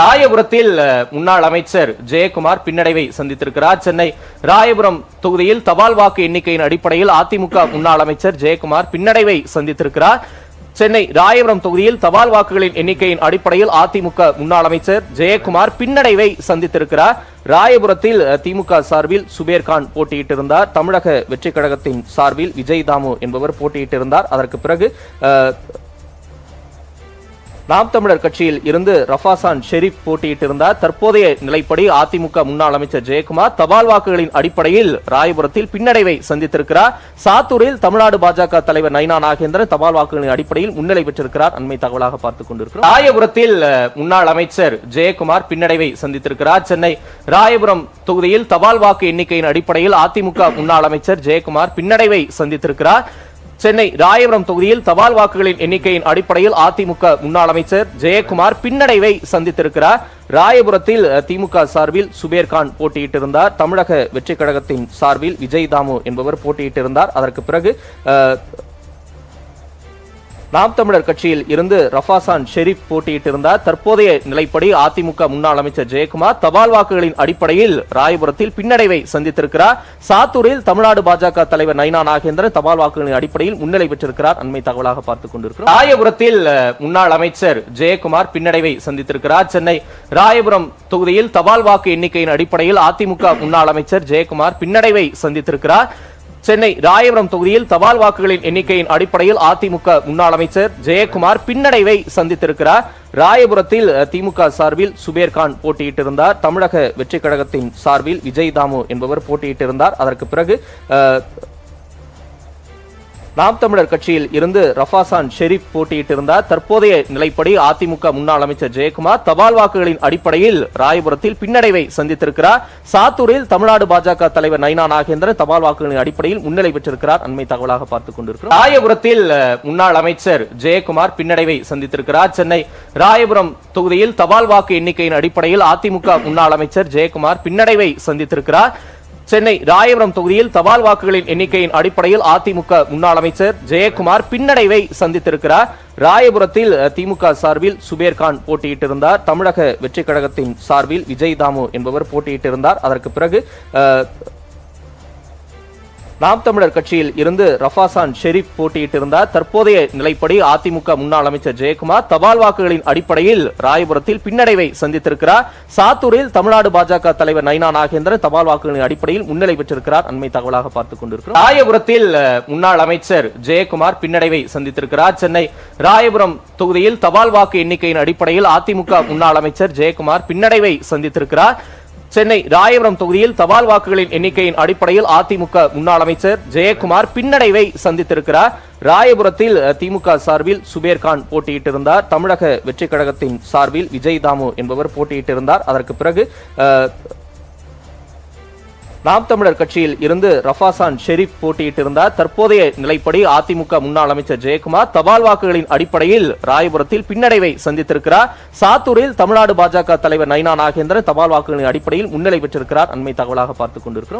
ராயபுரத்தில் முன்னாள் அமைச்சர் ஜெயக்குமார் பின்னடைவை சந்தித்திருக்கிறார். சென்னை ராயபுரம் தொகுதியில் தபால் வாக்கு எண்ணிக்கையின் அடிப்படையில் அதிமுக முன்னாள் அமைச்சர் ஜெயக்குமார் பின்னடைவை சந்தித்திருக்கிறார். சென்னை ராயபுரம் தொகுதியில் தபால் வாக்குகளின் எண்ணிக்கையின் அடிப்படையில் அதிமுக முன்னாள் அமைச்சர் ஜெயக்குமார் பின்னடைவை சந்தித்திருக்கிறார். ராயபுரத்தில் திமுக சார்பில் சுபேர்கான் போட்டியிட்டிருந்தார். தமிழக வெற்றி கழகத்தின் சார்பில் விஜய் தாமு என்பவர் போட்டியிட்டிருந்தார். அதற்கு பிறகு நாம் தமிழர் கட்சியில் இருந்து ரஃபாசான் ஷெரீப் போட்டியிட்டிருந்தார். தற்போதைய நிலைப்படி அதிமுக முன்னாள் அமைச்சர் ஜெயக்குமார் தபால் வாக்குகளின் அடிப்படையில் ராயபுரத்தில் பின்னடைவை சந்தித்திருக்கிறார். சாத்தூரில் தமிழ்நாடு பாஜக தலைவர் நைனா நாகேந்திரன் தபால் வாக்குகளின் அடிப்படையில் முன்னிலை பெற்றிருக்கிறார். அண்மை தகவலாக பார்த்துக் கொண்டிருக்கிறோம். ராயபுரத்தில் முன்னாள் அமைச்சர் ஜெயக்குமார் பின்னடைவை சந்தித்திருக்கிறார். சென்னை ராயபுரம் தொகுதியில் தபால் வாக்கு எண்ணிக்கையின் அடிப்படையில் அதிமுக முன்னாள் அமைச்சர் ஜெயக்குமார் பின்னடைவை சந்தித்திருக்கிறார். சென்னை ராயபுரம் தொகுதியில் தபால் வாக்குகளின் எண்ணிக்கையின் அடிப்படையில் அதிமுக முன்னாள் அமைச்சர் ஜெயக்குமார் பின்னடைவை சந்தித்திருக்கிறார். ராயபுரத்தில் திமுக சார்பில் சுபேர்கான் போட்டியிட்டிருந்தார். தமிழக வெற்றி கழகத்தின் சார்பில் விஜய் தாமு என்பவர் போட்டியிட்டிருந்தார். அதற்கு பிறகு நாம் தமிழர் கட்சியில் இருந்து ரஃபாசான் ஷெரீப் போட்டியிட்டிருந்தார். தற்போதைய நிலைப்படி அதிமுக முன்னாள் அமைச்சர் ஜெயக்குமார் தபால் வாக்குகளின் அடிப்படையில் ராயபுரத்தில் பின்னடைவை சந்தித்திருக்கிறார். சாத்தூரில் தமிழ்நாடு பாஜக தலைவர் நைனா நாகேந்திரன் தபால் வாக்குகளின் அடிப்படையில் முன்னிலை பெற்றிருக்கிறார். அண்மை தகவலாக பார்த்துக் கொண்டிருக்கிறோம். ராயபுரத்தில் முன்னாள் அமைச்சர் ஜெயக்குமார் பின்னடைவை சந்தித்திருக்கிறார். சென்னை ராயபுரம் தொகுதியில் தபால் வாக்கு எண்ணிக்கையின் அடிப்படையில் அதிமுக முன்னாள் அமைச்சர் ஜெயக்குமார் பின்னடைவை சந்தித்திருக்கிறார். சென்னை ராயபுரம் தொகுதியில் தபால் வாக்குகளின் எண்ணிக்கையின் அடிப்படையில் அதிமுக முன்னாள் அமைச்சர் ஜெயக்குமார் பின்னடைவை சந்தித்திருக்கிறார். ராயபுரத்தில் திமுக சார்பில் சுபேர்கான் போட்டியிட்டிருந்தார். தமிழக வெற்றி கழகத்தின் சார்பில் விஜய் தாமு என்பவர் போட்டியிட்டிருந்தார். அதற்கு பிறகு நாம் தமிழர் கட்சியில் இருந்து ரஃபாசான் ஷெரீப் போட்டியிட்டிருந்தார். தற்போதைய நிலைப்படி அதிமுக முன்னாள் அமைச்சர் ஜெயக்குமார் தபால் வாக்குகளின் அடிப்படையில் ராயபுரத்தில் பின்னடைவை சந்தித்திருக்கிறார். சாத்தூரில் தமிழ்நாடு பாஜக தலைவர் நைனா நாகேந்திரன் தபால் வாக்குகளின் அடிப்படையில் முன்னிலை பெற்றிருக்கிறார். அண்மை தகவலாக பார்த்துக் கொண்டிருக்கிறோம். ராயபுரத்தில் முன்னாள் அமைச்சர் ஜெயக்குமார் பின்னடைவை சந்தித்திருக்கிறார். சென்னை ராயபுரம் தொகுதியில் தபால் வாக்கு எண்ணிக்கையின் அடிப்படையில் அதிமுக முன்னாள் அமைச்சர் ஜெயக்குமார் பின்னடைவை சந்தித்திருக்கிறார். சென்னை ராயபுரம் தொகுதியில் தபால் வாக்குகளின் எண்ணிக்கையின் அடிப்படையில் அதிமுக முன்னாள் அமைச்சர் ஜெயக்குமார் பின்னடைவை சந்தித்திருக்கிறார். ராயபுரத்தில் திமுக சார்பில் சுபேர்கான் போட்டியிட்டிருந்தார். தமிழக வெற்றி கழகத்தின் சார்பில் விஜய் தாமு என்பவர் போட்டியிட்டிருந்தார். அதற்கு பிறகு நாம் தமிழர் கட்சியில் இருந்து ரஃபாசான் ஷெரீப் போட்டியிட்டிருந்தார். தற்போதைய நிலைப்படி அதிமுக முன்னாள் அமைச்சர் ஜெயக்குமார் தபால் வாக்குகளின் அடிப்படையில் ராயபுரத்தில் பின்னடைவை சந்தித்திருக்கிறார். சாத்தூரில் தமிழ்நாடு பாஜக தலைவர் நைனா நாகேந்திரன் தபால் வாக்குகளின் அடிப்படையில் முன்னிலை பெற்றிருக்கிறார். அண்மை தகவலாக பார்த்துக் கொண்டிருக்கிறோம். ராயபுரத்தில் முன்னாள் அமைச்சர் ஜெயக்குமார் பின்னடைவை சந்தித்திருக்கிறார். சென்னை ராயபுரம் தொகுதியில் தபால் வாக்கு எண்ணிக்கையின் அடிப்படையில் அதிமுக முன்னாள் அமைச்சர் ஜெயக்குமார் பின்னடைவை சந்தித்திருக்கிறார். சென்னை ராயபுரம் தொகுதியில் தபால் வாக்குகளின் எண்ணிக்கையின் அடிப்படையில் அதிமுக முன்னாள் அமைச்சர் ஜெயக்குமார் பின்னடைவை சந்தித்திருக்கிறார். ராயபுரத்தில் திமுக சார்பில் சுபேர்கான் போட்டியிட்டிருந்தார். தமிழக வெற்றி கழகத்தின் சார்பில் விஜய் தாமு என்பவர் போட்டியிட்டிருந்தார். அதற்கு பிறகு நாம் தமிழர் கட்சியில் இருந்து ரஃபாசான் ஷெரீப் போட்டியிட்டிருந்தார். தற்போதைய நிலைப்படி அதிமுக முன்னாள் அமைச்சர் ஜெயக்குமார் தபால் வாக்குகளின் அடிப்படையில் ராயபுரத்தில் பின்னடைவை சந்தித்திருக்கிறார். சாத்தூரில் தமிழ்நாடு பாஜக தலைவர் நைனா நாகேந்திரன் தபால் வாக்குகளின் அடிப்படையில் முன்னிலை பெற்றிருக்கிறார். அண்மை தகவலாக பார்த்துக் கொண்டிருக்கிறோம்.